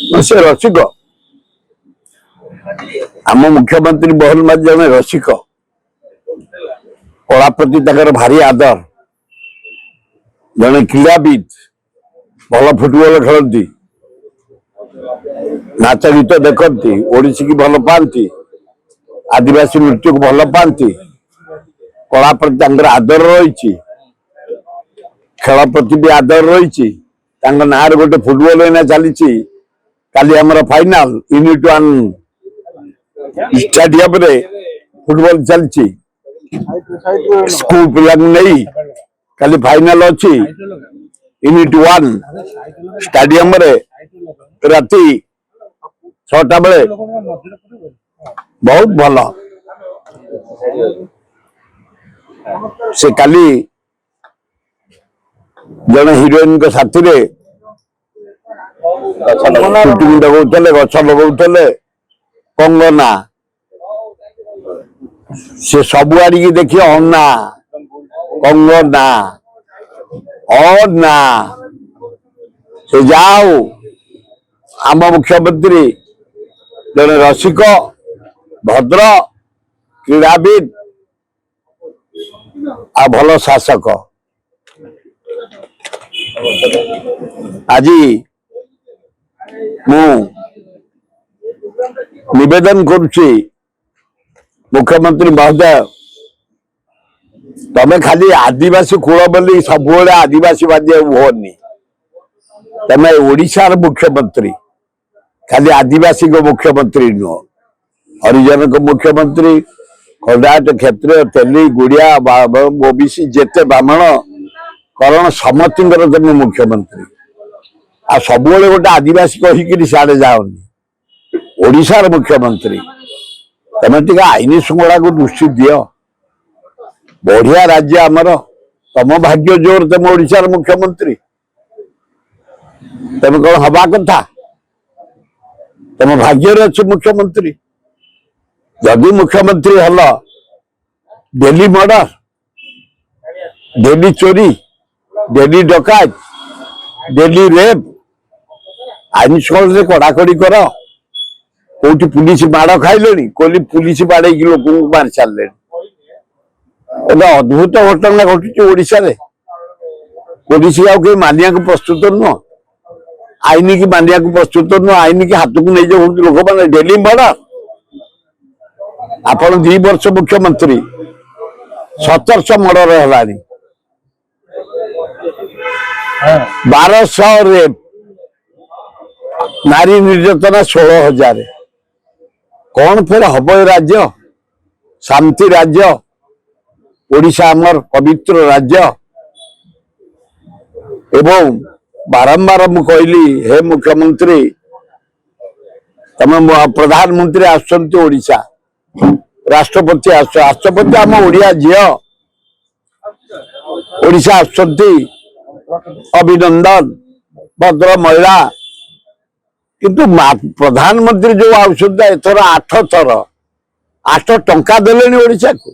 से रसिक आम मुख्यमंत्री मोहन माझी जन रसिक कला प्रति भारी आदर जड़े क्रीड़ाविद भल फुटबॉल खेलती नाच गीत देखती ओडिशी की भल पाती आदिवासी नृत्य को भल पाती कला प्रति आदर रही खेल प्रति भी आदर रही ना गोटे फुटबॉल एना चली काली आमर फाइनाल यूनिट 1 स्टेडियम रे फुटबॉल चलची स्कूल पिला नहीं काली फाइनाल अच्छी यूनिट 1 स्टेडियम रे राति 6टा बेले बहुत भल से काली जड़े हिरोइन को साथी रे शूटिंग लगौले गछ लगौले कंगना से सब आड़ी देखिए अन्ना कंगना अन्ना से जाओ आम मुख्यमंत्री जड़े रसिक भद्र क्रीड़ाविद आ भल शासक आज मु निवेदन करुच्ची मुख्यमंत्री महोदय तमें खाली आदिवासी कूल बोली सब आदिवासी बाजी होनी तमें ओडिशार मुख्यमंत्री खाली आदिवासी को मुख्यमंत्री नुह हरिजन को मुख्यमंत्री खंडायत क्षेत्रीय तेली गुड़िया ओबीसी जेते ब्राह्मण करण समति तमें मुख्यमंत्री आ सब गोटे आदिवासी कहीकि साड़े जाओनी ओडिशार मुख्यमंत्री तमें टे आईन श्रृंखला को दृष्टि दियो बढ़िया राज्य आमर तम भाग्य जोर तुम ओडिशार मुख्यमंत्री तुम कौन हवा कथा तुम भाग्य अच्छे मुख्यमंत्री जदि मुख्यमंत्री हल डेली मर्डर डेली चोरी डेली डकायत डेली रेप आईन श्रृंखला कड़ाकड़ी कर कौटी पुलिस माड़ खाइले कोली पुलिस बाड़े लोक मारी सारे गोटे अद्भुत घटना घटुची ओडिशा रे पुलिस आउ मानिया को प्रस्तुत नुह आईन की मानिया को प्रस्तुत नुह आईन की हाथ को नहीं जाऊँ लोक मैंने डेली मर्डर आपण 2 वर्ष मुख्यमंत्री 1700 मर्डर है 1200 रेप नारी निर्यातना 16,000 कौन फिर हम ये राज्य शांति राज्य ओडिशा आमर पवित्र राज्य एवं बारंबार मु कहली हे मुख्यमंत्री तमें प्रधानमंत्री आसुंच ओडिशा राष्ट्रपति राष्ट्रपति आम ओडिया झील ओडिशा आसुंच अभिनंदन भद्र महिला किंतु प्रधानमंत्री जो आउट एथर 8 थर 8 टंका देले ओडिशा को